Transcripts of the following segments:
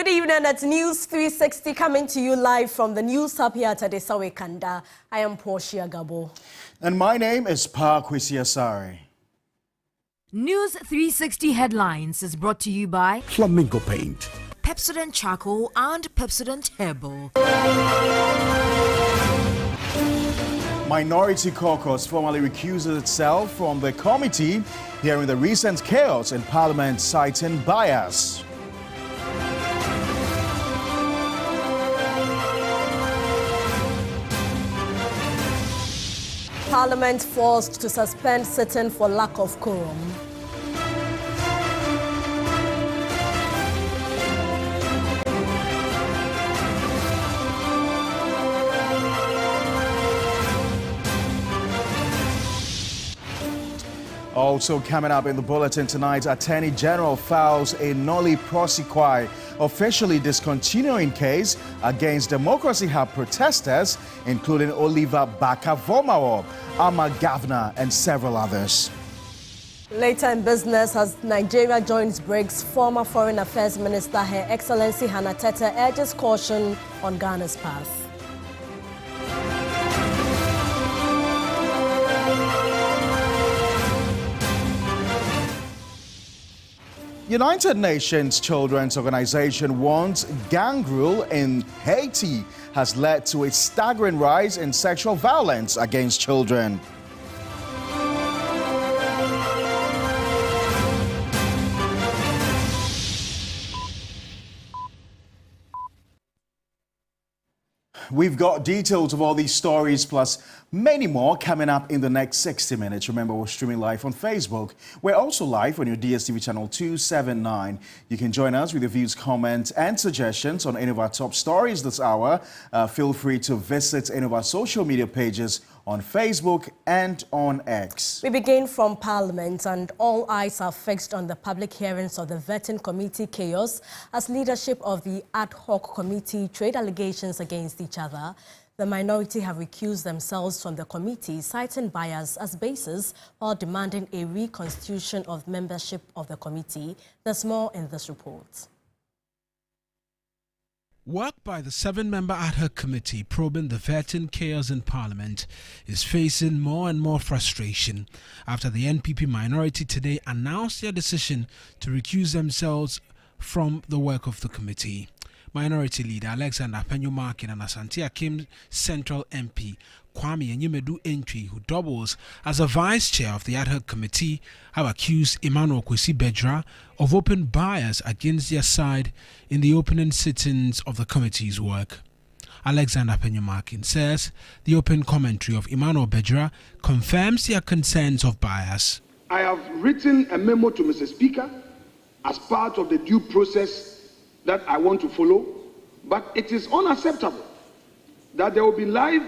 Good evening, it's News 360 coming to you live from the News Hub here at Adesawe Kanda. I am Portia Gabo. And my name is Pa Kwesiasari. News 360 Headlines is brought to you by Flamingo Paint, Pepsodent Charcoal and Pepsodent Herbal. Minority Caucus formally recuses itself from the committee, hearing the recent chaos in Parliament citing bias. Parliament forced to suspend sitting for lack of quorum. Also coming up in the bulletin tonight, Attorney General files a nolli prosequi, officially discontinuing case against Democracy Hub protesters, including Oliver Baka-Vomawo, Ama Governor, and several others. Later in business, as Nigeria joins BRICS, former Foreign Affairs Minister Her Excellency Hannah Tete urges caution on Ghana's path. United Nations Children's Organization warns gang rule in Haiti has led to a staggering rise in sexual violence against children. We've got details of all these stories plus many more coming up in the next 60 minutes. Remember, we're streaming live on Facebook. We're also live on your DSTV channel 279. You can join us with your views, comments, and suggestions on any of our top stories this hour. Feel free to visit any of our social media pages on Facebook and on X. We begin from Parliament, and all eyes are fixed on the public hearings of the vetting committee chaos as leadership of the ad hoc committee trade allegations against each other. The minority have recused themselves from the committee, citing bias as basis while demanding a reconstitution of membership of the committee. There's more in this report. Work by the 7-member ad hoc committee probing the vetting chaos in Parliament is facing more and more frustration after the NPP minority today announced their decision to recuse themselves from the work of the committee. Minority Leader Alexander Penyumakin and Asante Akim Central MP Kwame Enyimedu Entry, who doubles as a vice chair of the ad hoc committee, have accused Emmanuel Kwesi Bedra of open bias against their side in the opening sittings of the committee's work. Alexander Penyumakin says the open commentary of Emmanuel Bedra confirms their concerns of bias. I have written a memo to Mr. Speaker as part of the due process that I want to follow, but it is unacceptable that there will be live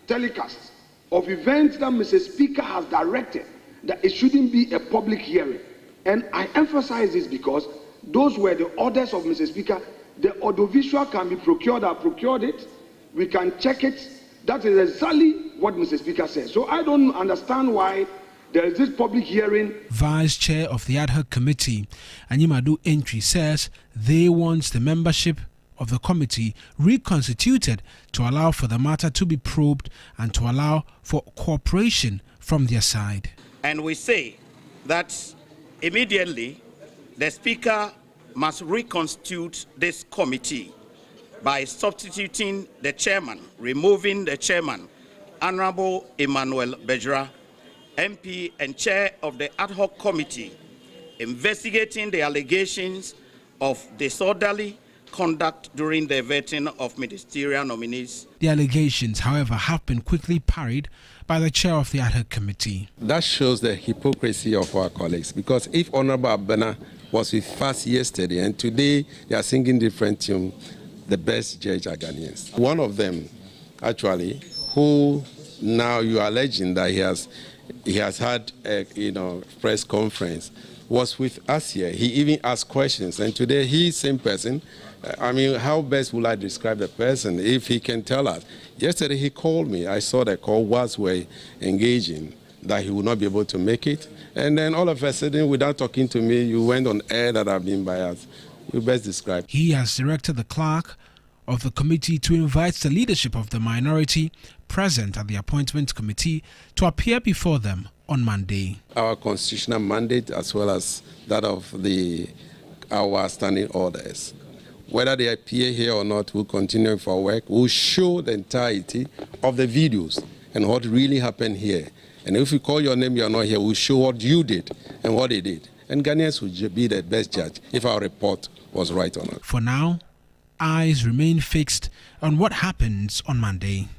telecasts of events that Mr. Speaker has directed, that it shouldn't be a public hearing. And I emphasize this because those were the orders of Mr. Speaker. The audiovisual can be procured. I procured it. We can check it. That is exactly what Mr. Speaker says. So I don't understand why there is this public hearing. Vice Chair of the ad hoc committee, Anyimadu Entry, says they want the membership of the committee reconstituted to allow for the matter to be probed and to allow for cooperation from their side. And we say that immediately the Speaker must reconstitute this committee by substituting the chairman, removing the chairman, Honorable Emmanuel Bedra, MP and chair of the ad hoc committee, investigating the allegations of disorderly conduct during the vetting of ministerial nominees. The allegations, however, have been quickly parried by the chair of the ad hoc committee. That shows the hypocrisy of our colleagues, because if Honorable Abena was with us yesterday and today they are singing different tune, the best judge are Ghanaians. One of them, actually, who now you are alleging that he has had a press conference, was with us here. He even asked questions, and today he, same person, I mean, how best will I describe the person if he can tell us? Yesterday he called me. I saw the call was way engaging, that he would not be able to make it. And then all of a sudden, without talking to me, you went on air that I've been biased. You best describe. He has directed the clerk of the committee to invite the leadership of the minority present at the appointment committee to appear before them on Monday. Our constitutional mandate as well as that of our standing orders. Whether they appear here or not, we'll continue with our work. We'll show the entirety of the videos and what really happened here. And if we call your name, you're not here, we'll show what you did and what they did. And Ghanaians will be the best judge if our report was right or not. For now, eyes remain fixed on what happens on Monday.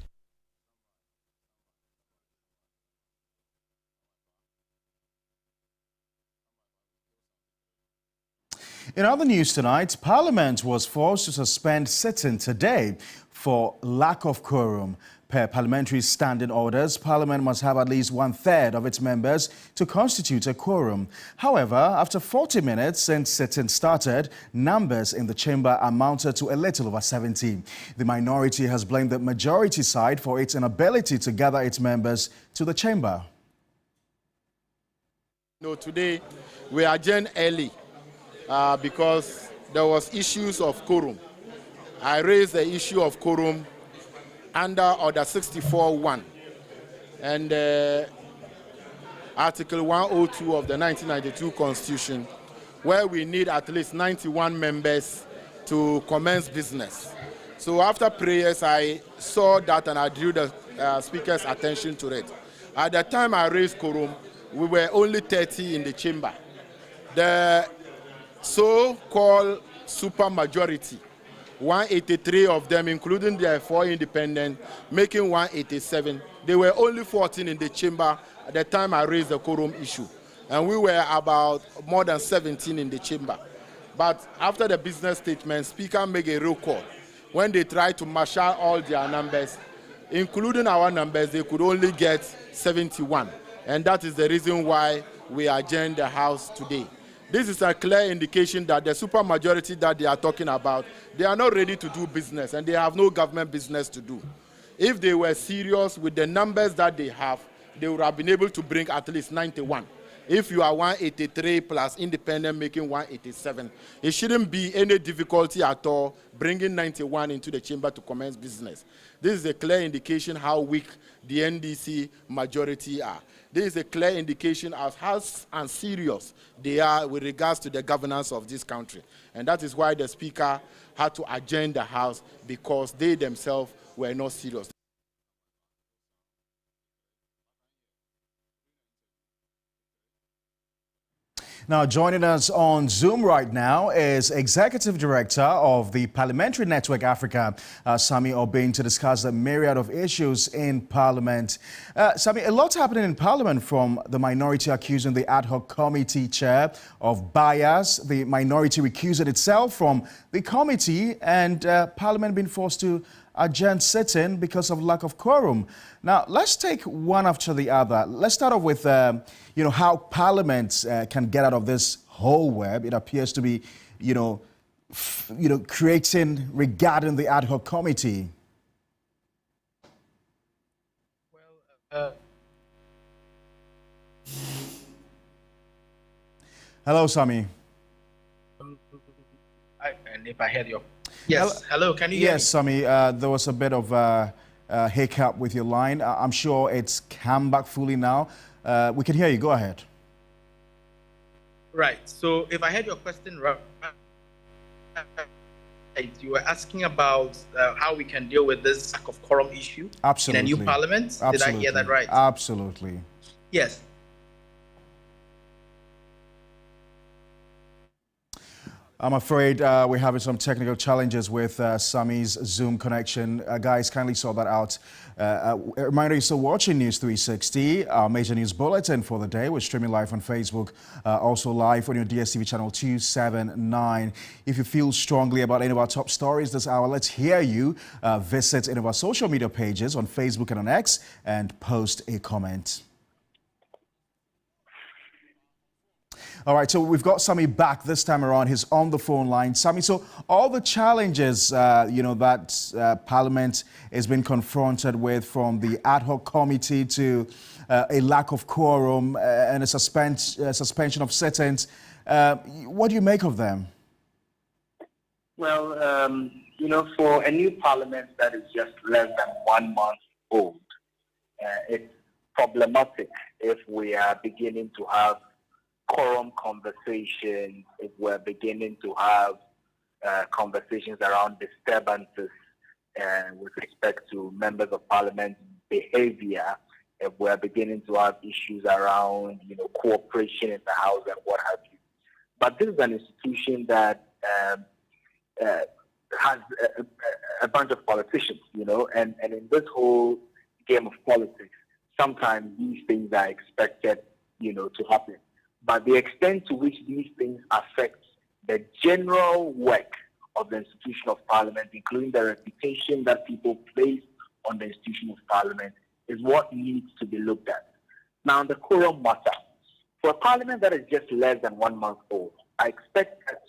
In other news tonight, Parliament was forced to suspend sitting today for lack of quorum. Per parliamentary standing orders, Parliament must have at least 1/3 of its members to constitute a quorum. However, after 40 minutes since sitting started, numbers in the chamber amounted to a little over 70. The minority has blamed the majority side for its inability to gather its members to the chamber. No, today we adjourned early because there was issues of quorum. I raised the issue of quorum under Order 64.1 and Article 102 of the 1992 Constitution, where we need at least 91 members to commence business. So after prayers, I saw that and I drew the Speaker's attention to it. At the time I raised quorum, we were only 30 in the chamber. The so-called supermajority, 183 of them, including the 4 independent, making 187. There were only 14 in the chamber at the time I raised the quorum issue. And we were about more than 17 in the chamber. But after the business statement, Speaker made a roll call. When they tried to marshal all their numbers, including our numbers, they could only get 71. And that is the reason why we adjourned the House today. This is a clear indication that the supermajority that they are talking about, they are not ready to do business and they have no government business to do. If they were serious with the numbers that they have, they would have been able to bring at least 91. If you are 183 plus independent making 187, it shouldn't be any difficulty at all bringing 91 into the chamber to commence business. This is a clear indication how weak the NDC majority are. This is a clear indication of how unserious they are with regards to the governance of this country. And that is why the Speaker had to adjourn the House, because they themselves were not serious. Now, joining us on Zoom right now is Executive Director of the Parliamentary Network Africa, Sami Obeng, to discuss the myriad of issues in Parliament. Sami, a lot's happening in Parliament, from the minority accusing the ad hoc committee chair of bias, the minority recusing itself from the committee, and Parliament being forced to adjourn sitting because of lack of quorum. Now, let's take one after the other. Let's start off with, how Parliament can get out of this whole web. It appears to be, creating regarding the ad hoc committee. Well, hello, Sami. And if I heard your... Yes, hello, can you hear me? Yes, Sami, there was a bit of hiccup with your line. I'm sure it's come back fully now. We can hear you. Go ahead. Right. So if I heard your question right, you were asking about how we can deal with this lack of quorum issue. Absolutely. In a new parliament. Absolutely. Did I hear that right? Absolutely. Yes. I'm afraid we're having some technical challenges with Sami's Zoom connection. Guys, kindly sort that out. A reminder, you're still watching News 360, our major news bulletin for the day. We're streaming live on Facebook, also live on your DSTV channel 279. If you feel strongly about any of our top stories this hour, let's hear you. Visit any of our social media pages on Facebook and on X and post a comment. All right, so we've got Sami back this time around. He's on the phone line. Sami, so all the challenges, that Parliament has been confronted with, from the ad hoc committee to a lack of quorum and a suspension of sittings, what do you make of them? Well, for a new parliament that is just less than 1 month old, it's problematic if we are beginning to have quorum conversations, if we're beginning to have conversations around disturbances with respect to members of parliament's behavior, if we're beginning to have issues around, cooperation in the House and what have you. But this is an institution that has a bunch of politicians, and in this whole game of politics, sometimes these things are expected, to happen. But the extent to which these things affect the general work of the institution of parliament, including the reputation that people place on the institution of parliament, is what needs to be looked at. Now, the quorum matter. For a parliament that is just less than 1 month old, I expect that,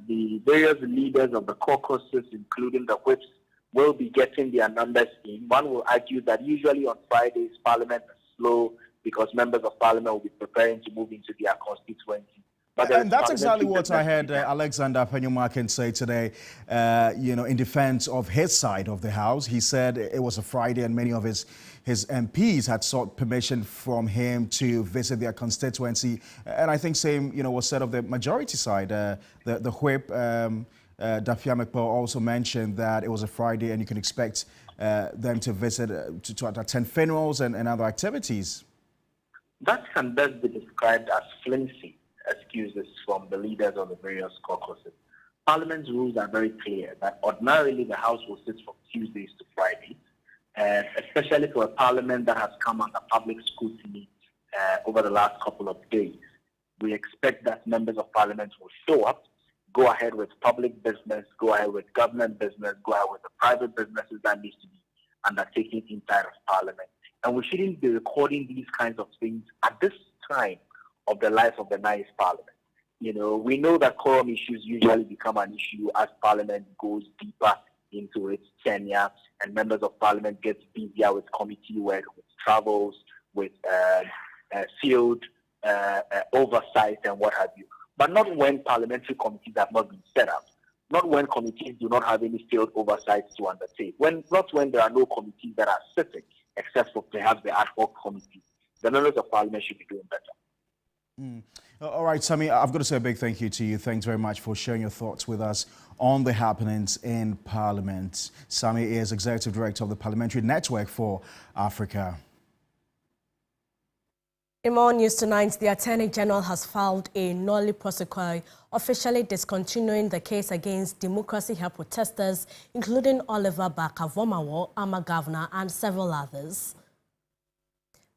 the various leaders of the caucuses, including the whips, will be getting their numbers in. One will argue that usually on Fridays, parliament is slow because members of parliament will be preparing to move into their constituency. And that's exactly what I heard Alexander Penyumakin say today, in defense of his side of the House. He said it was a Friday and many of his MPs had sought permission from him to visit their constituency. And I think same, was said of the majority side. The whip, Dafia Mekpo, also mentioned that it was a Friday and you can expect them to visit, to attend funerals and other activities. That can best be described as flimsy excuses from the leaders of the various caucuses. Parliament's rules are very clear that ordinarily the House will sit from Tuesdays to Fridays, especially for a parliament that has come under public scrutiny over the last couple of days. We expect that members of parliament will show up, go ahead with public business, go ahead with government business, go ahead with the private businesses that needs to be undertaken inside of parliament. And we shouldn't be recording these kinds of things at this time of the life of the nice parliament. We know that quorum issues usually become an issue as parliament goes deeper into its tenure and members of parliament get busier with committee work, with travels, with field oversight and what have you. But not when parliamentary committees have not been set up, not when committees do not have any field oversight to undertake, not when there are no committees that are sitting, except for perhaps the ad hoc committee. The members of parliament should be doing better. All right, Sammy, I've got to say a big thank you to you. Thanks very much for sharing your thoughts with us on the happenings in Parliament. Sammy is Executive Director of the Parliamentary Network for Africa. In more news tonight, the Attorney General has filed a nolle prosequi, officially discontinuing the case against Democracy Help protesters, including Oliver Barker-Vormawor, Ama Governor, and several others.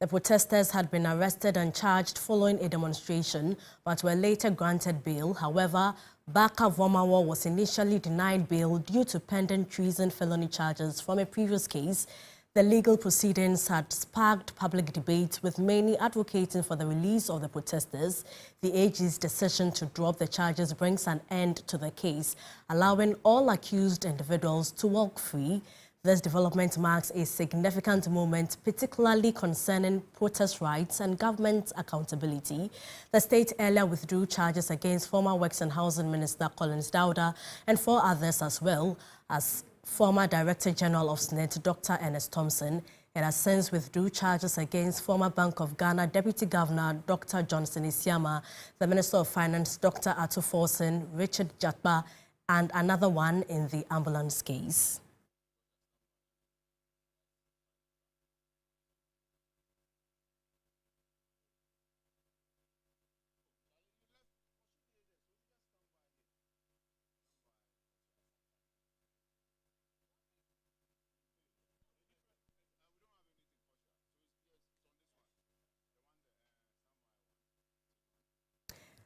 The protesters had been arrested and charged following a demonstration, but were later granted bail. However, Barker-Vormawor was initially denied bail due to pending treason felony charges from a previous case. The legal proceedings had sparked public debate, with many advocating for the release of the protesters. The AG's decision to drop the charges brings an end to the case, allowing all accused individuals to walk free. This development marks a significant moment, particularly concerning protest rights and government accountability. The state earlier withdrew charges against former Works and Housing Minister Collins Dauda and 4 others, as well as former Director General of SNET, Dr. Ernest Thompson. It has since withdrew charges against former Bank of Ghana Deputy Governor Dr. Johnson Isiama, the Minister of Finance Dr. Ato Forson, Richard Jatba, and another one in the ambulance case.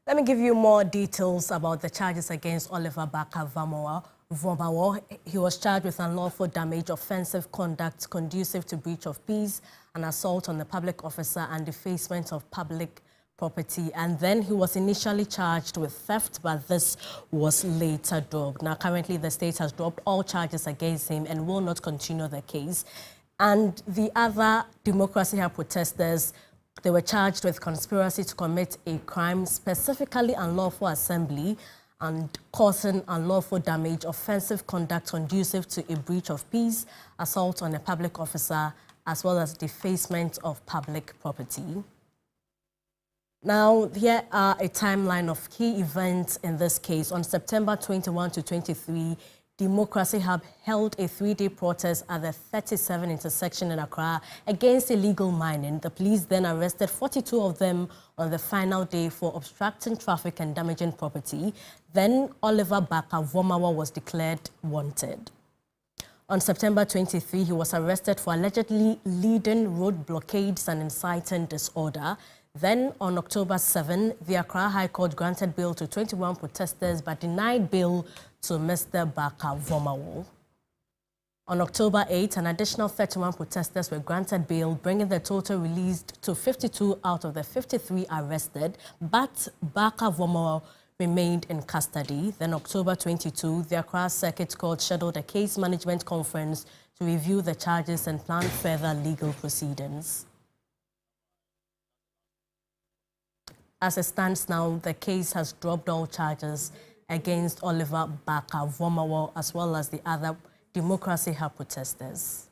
Let me give you more details about the charges against Oliver Barker-Vormawor. He was charged with unlawful damage, offensive conduct conducive to breach of peace, an assault on the public officer, and defacement of public property. And then he was initially charged with theft, but this was later dropped. Now, currently, the state has dropped all charges against him and will not continue the case. And the other Democracy Help protesters, they were charged with conspiracy to commit a crime, specifically unlawful assembly, and causing unlawful damage, offensive conduct conducive to a breach of peace, assault on a public officer, as well as defacement of public property. Now, here are a timeline of key events in this case. On September 21 to 23, Democracy Hub held a 3-day protest at the 37 intersection in Accra against illegal mining. The police then arrested 42 of them on the final day for obstructing traffic and damaging property. Then Oliver Baka-Vomawa was declared wanted. On September 23, he was arrested for allegedly leading road blockades and inciting disorder. Then, on October 7, the Accra High Court granted bail to 21 protesters but denied bail to Mr. Baka-Vomawa. On October 8, an additional 31 protesters were granted bail, bringing the total released to 52 out of the 53 arrested, but Baka-Vomawa remained in custody. Then, October 22, the Accra Circuit Court scheduled a case management conference to review the charges and plan further legal proceedings. As it stands now, the case has dropped all charges against Oliver Baka-Vomawa as well as the other Democracy Hub protesters.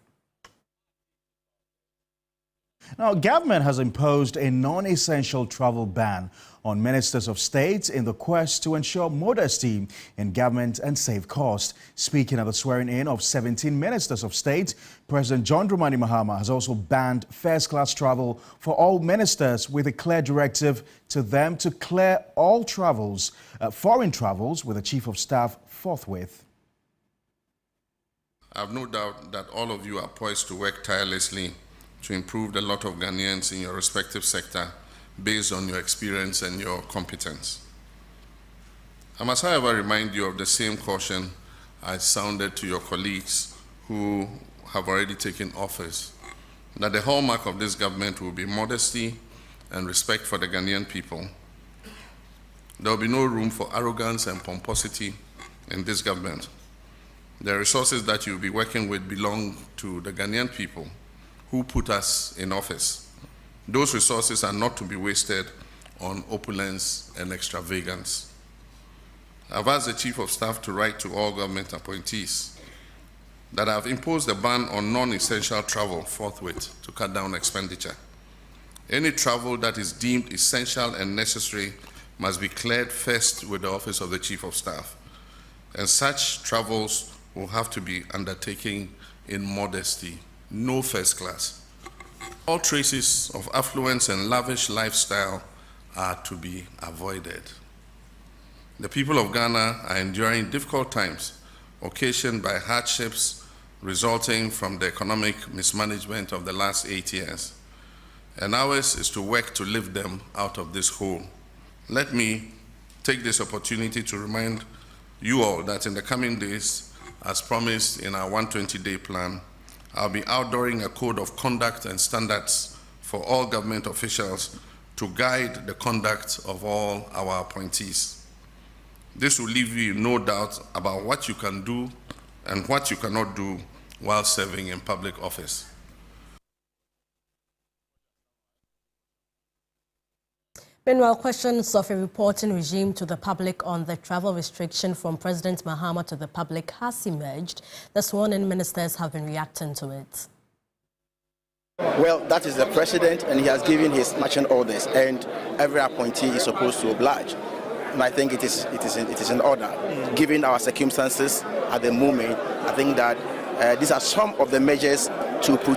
Now, government has imposed a non-essential travel ban on ministers of state in the quest to ensure modesty in government and save cost. Speaking at the swearing-in of 17 ministers of state, President John Dramani Mahama has also banned first-class travel for all ministers with a clear directive to them to clear all travels, foreign travels, with the Chief of Staff forthwith. I have no doubt that all of you are poised to work tirelessly to improve the lot of Ghanaians in your respective sector based on your experience and your competence. I must, however, remind you of the same caution I sounded to your colleagues who have already taken office, that the hallmark of this government will be modesty and respect for the Ghanaian people. There will be no room for arrogance and pomposity in this government. The resources that you'll be working with belong to the Ghanaian people who put us in office. Those resources are not to be wasted on opulence and extravagance. I've asked the Chief of Staff to write to all government appointees that I've imposed a ban on non-essential travel forthwith to cut down expenditure. Any travel that is deemed essential and necessary must be cleared first with the Office of the Chief of Staff, and such travels will have to be undertaken in modesty. No first class. All traces of affluence and lavish lifestyle are to be avoided. The people of Ghana are enduring difficult times occasioned by hardships resulting from the economic mismanagement of the last 8 years, and ours is to work to lift them out of this hole. Let me take this opportunity to remind you all that in the coming days, as promised in our 120-day plan, I'll be outdooring a code of conduct and standards for all government officials to guide the conduct of all our appointees. This will leave you no doubt about what you can do and what you cannot do while serving in public office. Meanwhile, questions of a reporting regime to the public on the travel restriction from President Mahama to the public has emerged. The sworn-in ministers have been reacting to it. Well, that is the president, and he has given his marching orders, and every appointee is supposed to oblige. And I think it is in order. Given our circumstances at the moment, I think that these are some of the measures to protect